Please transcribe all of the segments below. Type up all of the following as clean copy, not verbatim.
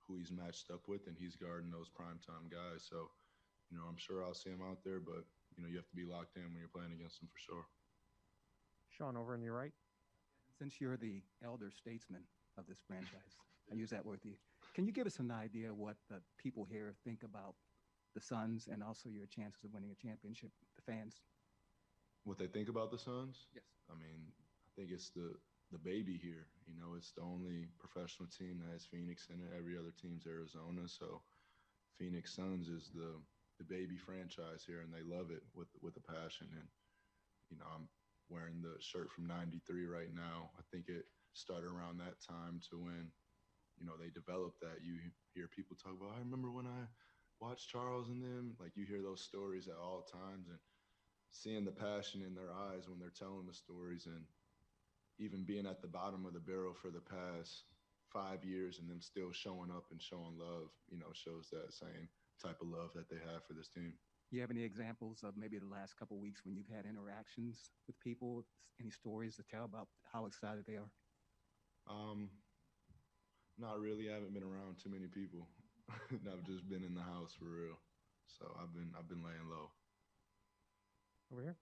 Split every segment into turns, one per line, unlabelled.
who he's matched up with, and he's guarding those primetime guys. So, I'm sure I'll see him out there, but you have to be locked in when you're playing against him for sure.
Sean, over on your right.
Since you're the elder statesman of this franchise, I use that word with you. Can you give us an idea what the people here think about the Suns and also your chances of winning a championship, the fans?
What they think about the Suns?
Yes.
I mean, I think it's the baby here. It's the only professional team that has Phoenix in it. Every other team's Arizona. So Phoenix Suns is the baby franchise here, and they love it with a passion. And I'm wearing the shirt from '93 right now. I think it started around that time to when they developed that. You hear people talk about, I remember when I watched Charles and them. Like, you hear those stories at all times, and seeing the passion in their eyes when they're telling the stories, and even being at the bottom of the barrel for the past 5 years and them still showing up and showing love, shows that same type of love that they have for this team.
You have any examples of maybe the last couple of weeks when you've had interactions with people? Any stories to tell about how excited they are?
Not really. I haven't been around too many people. I've just been in the house for real. So I've been laying low.
Over here.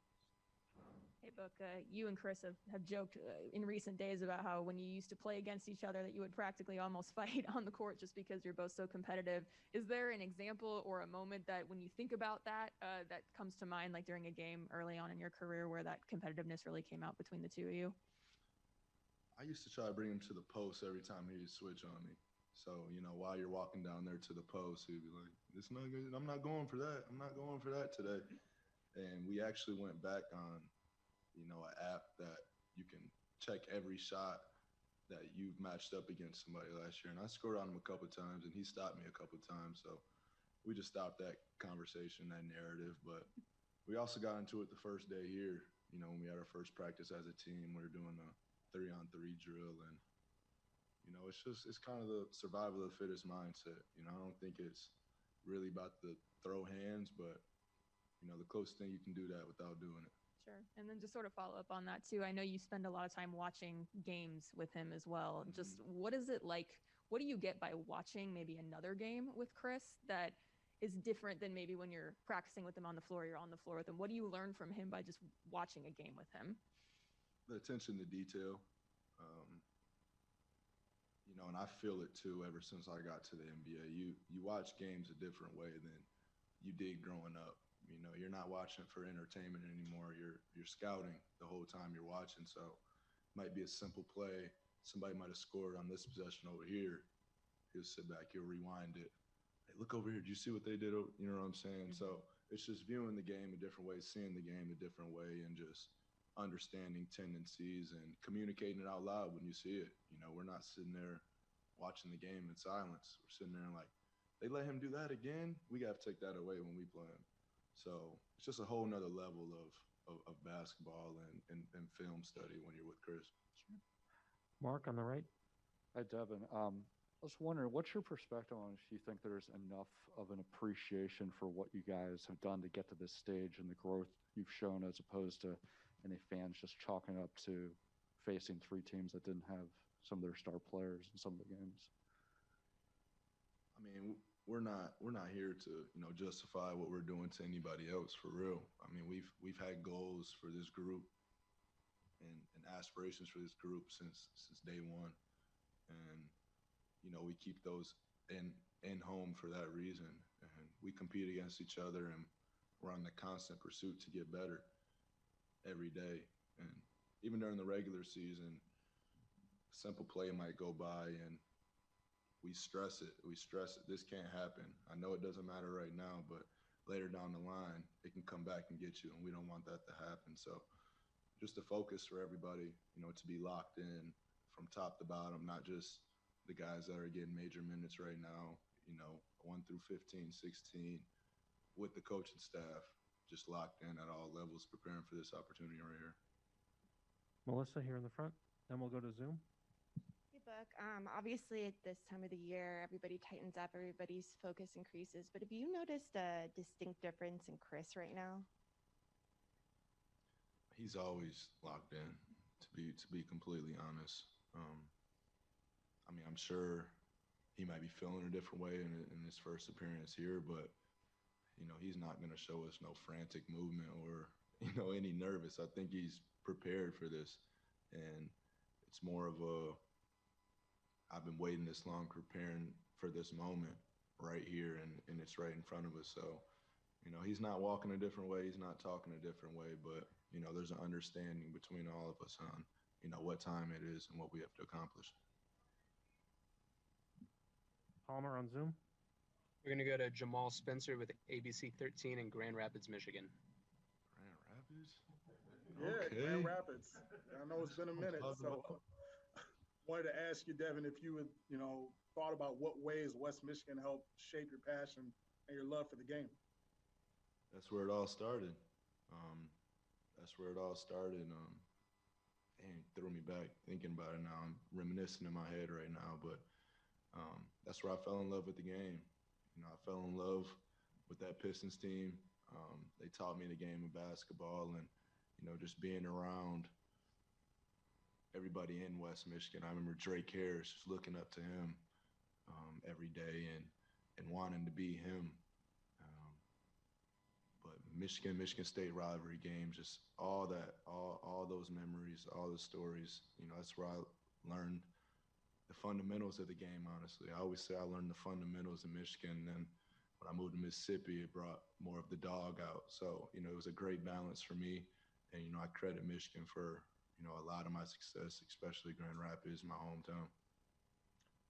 Hey, Book, you and Chris have joked in recent days about how when you used to play against each other that you would practically almost fight on the court just because you're both so competitive. Is there an example or a moment that when you think about that, that comes to mind, like during a game early on in your career where that competitiveness really came out between the two of you?
I used to try to bring him to the post every time he'd switch on me. So, while you're walking down there to the post, he'd be like, "It's not good. I'm not going for that. I'm not going for that today." And we actually went back on an app that you can check every shot that you've matched up against somebody last year. And I scored on him a couple of times, and he stopped me a couple of times. So we just stopped that conversation, that narrative. But we also got into it the first day here, when we had our first practice as a team. We were doing a 3-on-3 drill. And, it's kind of the survival of the fittest mindset. I don't think it's really about the throw hands, but, the closest thing you can do that without doing it.
Sure. And then just sort of follow up on that too. I know you spend a lot of time watching games with him as well.
Mm-hmm.
Just what is it like? What do you get by watching maybe another game with Chris that is different than maybe when you're practicing with him on the floor, you're on the floor with him? What do you learn from him by just watching a game with him?
The attention to detail. And I feel it too ever since I got to the NBA. You watch games a different way than you did growing up. You're not watching for entertainment anymore. You're scouting the whole time you're watching. So it might be a simple play. Somebody might have scored on this possession over here. He'll sit back. He'll rewind it. Hey, look over here. Do you see what they did? You know what I'm saying? Mm-hmm. So it's just viewing the game a different way, seeing the game a different way, and just understanding tendencies and communicating it out loud when you see it. We're not sitting there watching the game in silence. We're sitting there and like, they let him do that again? We got to take that away when we play him. So it's just a whole nother level of basketball and film study when you're with Chris.
Sure. Mark on the right.
Hi, Devin. I was wondering, what's your perspective on if you think there's enough of an appreciation for what you guys have done to get to this stage and the growth you've shown, as opposed to any fans just chalking up to facing three teams that didn't have some of their star players in some of the games?
I mean, we're not here to justify what we're doing to anybody else, for real. I mean, we've had goals for this group and aspirations for this group since day one, and we keep those in home for that reason. And we compete against each other, and we're on the constant pursuit to get better every day. And even during the regular season, a simple play might go by and we stress it. This can't happen. I know it doesn't matter right now, but later down the line, it can come back and get you, and we don't want that to happen. So just the focus for everybody, to be locked in from top to bottom, not just the guys that are getting major minutes right now, 1 through 15, 16, with the coaching staff, just locked in at all levels, preparing for this opportunity right here.
Melissa here in the front, then we'll go to Zoom.
Hey, Book. Obviously, at this time of the year, everybody tightens up, everybody's focus increases. But have you noticed a distinct difference in Chris right now?
He's always locked in, to be completely honest. I mean, I'm sure he might be feeling a different way in his first appearance here, but he's not going to show us no frantic movement or any nervous. I think he's prepared for this, and it's more of a I've been waiting this long preparing for this moment right here, and it's right in front of us. So he's not walking a different way, he's not talking a different way, but there's an understanding between all of us on what time it is and what we have to accomplish.
Palmer on Zoom.
We're going to go to Jamal Spencer with ABC 13 in Grand Rapids, Michigan.
Grand Rapids?
Yeah,
Okay.
Grand Rapids. I know it's been a minute,
Talking
so
about-
wanted to ask you, Devin, if you had, thought about what ways West Michigan helped shape your passion and your love for the game.
That's where it all started. That's where it all started. And threw me back thinking about it now. I'm reminiscing in my head right now, but that's where I fell in love with the game. I fell in love with that Pistons team. They taught me the game of basketball, and just being around everybody in West Michigan. I remember Drake Harris, just looking up to him every day and wanting to be him. But Michigan State rivalry games, just all that, all those memories, all the stories. That's where I learned the fundamentals of the game. Honestly, I always say I learned the fundamentals in Michigan. And then when I moved to Mississippi, it brought more of the dog out. So it was a great balance for me. And I credit Michigan for a lot of my success, especially Grand Rapids, my hometown.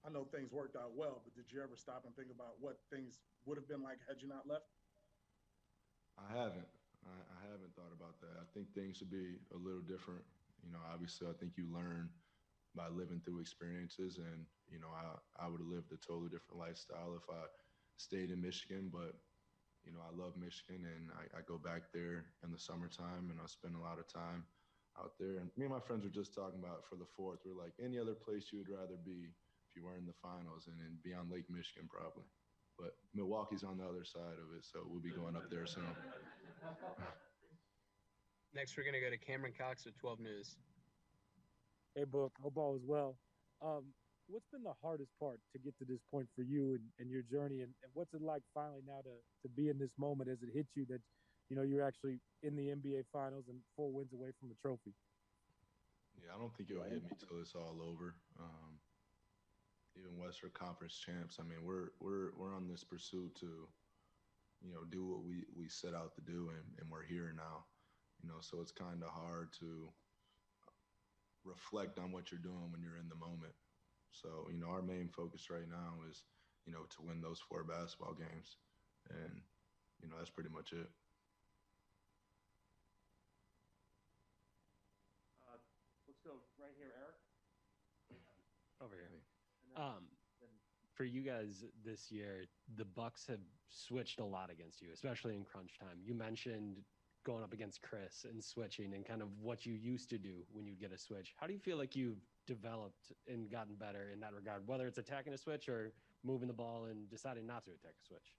I know things worked out well, but did you ever stop and think about what things would have been like had you not left?
I haven't. I haven't thought about that. I think things would be a little different. Obviously, I think you learn by living through experiences, and I would have lived a totally different lifestyle if I stayed in Michigan. But I love Michigan, and I go back there in the summertime, and I spend a lot of time out there. And me and my friends were just talking about for the fourth. We're like, any other place you would rather be if you were in the finals, and then be on Lake Michigan probably. But Milwaukee's on the other side of it, so we'll be going up there soon.
Next, we're going to go to Cameron Cox with 12 News.
Hey, Book. Hope all is well. What's been the hardest part to get to this point for you and your journey, and what's it like finally now to be in this moment as it hits you that you're actually in the NBA Finals and 4 wins away from a trophy?
Yeah, I don't think it'll hit me till it's all over. Even Western Conference champs. I mean, we're on this pursuit to, do what we set out to do, and we're here now. So it's kind of hard to reflect on what you're doing when you're in the moment. So our main focus right now is, to win those 4 basketball games, and that's pretty much it.
Let's go right here, Eric.
Over here. For you guys this year, the Bucks have switched a lot against you, especially in crunch time. You mentioned going up against Chris and switching and kind of what you used to do when you get a switch. How do you feel like you've developed and gotten better in that regard, whether it's attacking a switch or moving the ball and deciding not to attack a switch?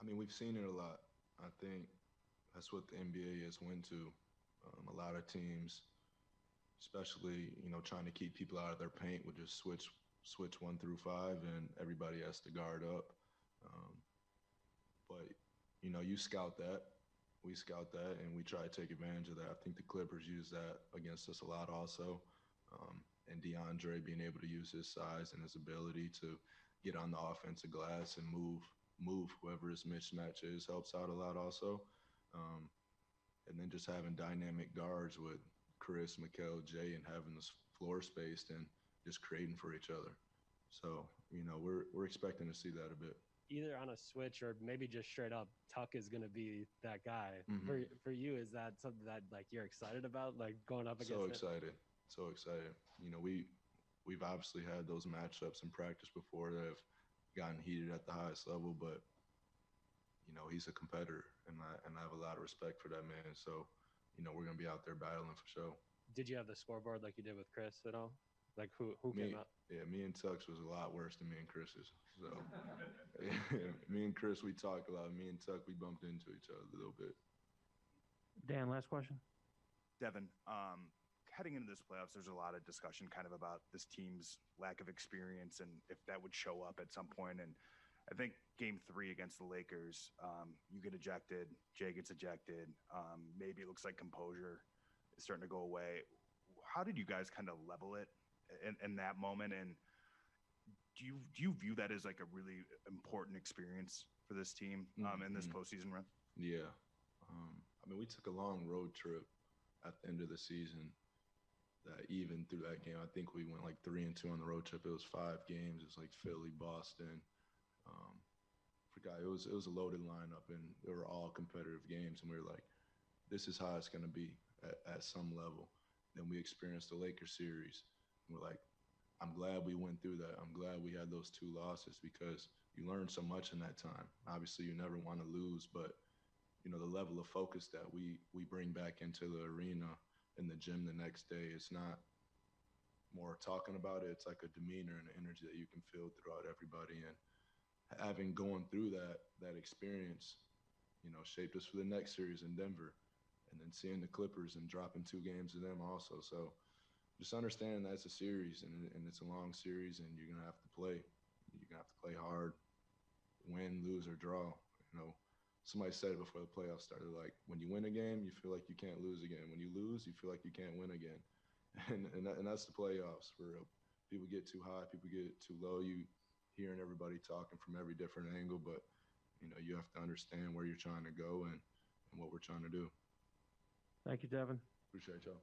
I mean, we've seen it a lot. I think that's what the NBA has went to. A lot of teams, especially trying to keep people out of their paint, would just switch 1 through 5, and everybody has to guard up. But you scout that, we scout that, and we try to take advantage of that. I think the Clippers use that against us a lot also. And DeAndre being able to use his size and his ability to get on the offensive glass and move whoever his mismatch is helps out a lot also. And then just having dynamic guards with Chris, Mikal, Jay, and having this floor spaced and just creating for each other. So, we're expecting to see that a bit.
Either on a switch or maybe just straight up, Tuck is going to be that guy.
Mm-hmm.
For you, is that something that like you're excited about, like going up against?
So excited. We've obviously had those matchups in practice before that have gotten heated at the highest level, but he's a competitor, and I have a lot of respect for that man. So, we're gonna be out there battling for sure.
Did you have the scoreboard like you did with Chris at all? Like who came out?
Yeah, me and Tux was a lot worse than me and Chris's. So, me and Chris, we talked a lot. Me and Tuck, we bumped into each other a little bit.
Dan, last question.
Devin, heading into this playoffs, there's a lot of discussion kind of about this team's lack of experience and if that would show up at some point. And I think game 3 against the Lakers, you get ejected, Jay gets ejected. Maybe it looks like composure is starting to go away. How did you guys kind of level it in that moment? And do you view that as like a really important experience for this team in this postseason run?
Yeah. I mean, we took a long road trip at the end of the season that even through that game, I think we went like 3-2 on the road trip. It was 5 games. It was like Philly, Boston. Forgot it was a loaded lineup, and they were all competitive games. And we were like, this is how it's going to be at some level. Then we experienced the Lakers series. And we're like, I'm glad we went through that. I'm glad we had those 2 losses because you learn so much in that time. Obviously, you never want to lose, but you know the level of focus that we bring back into the arena in the gym the next day. It's not more talking about it. It's like a demeanor and an energy that you can feel throughout everybody. And having going through that experience, you know, shaped us for the next series in Denver, and then seeing the Clippers and dropping 2 games to them also. So just understanding that it's a series and it's a long series, and you're gonna have to play. You're gonna have to play hard, win, lose, or draw. You know, somebody said it before the playoffs started. Like when you win a game, you feel like you can't lose again. When you lose, you feel like you can't win again. And that's the playoffs for real. People get too high, people get too low. You hearing everybody talking from every different angle, but you know you have to understand where you're trying to go and what we're trying to do.
Thank you, Devin.
Appreciate y'all.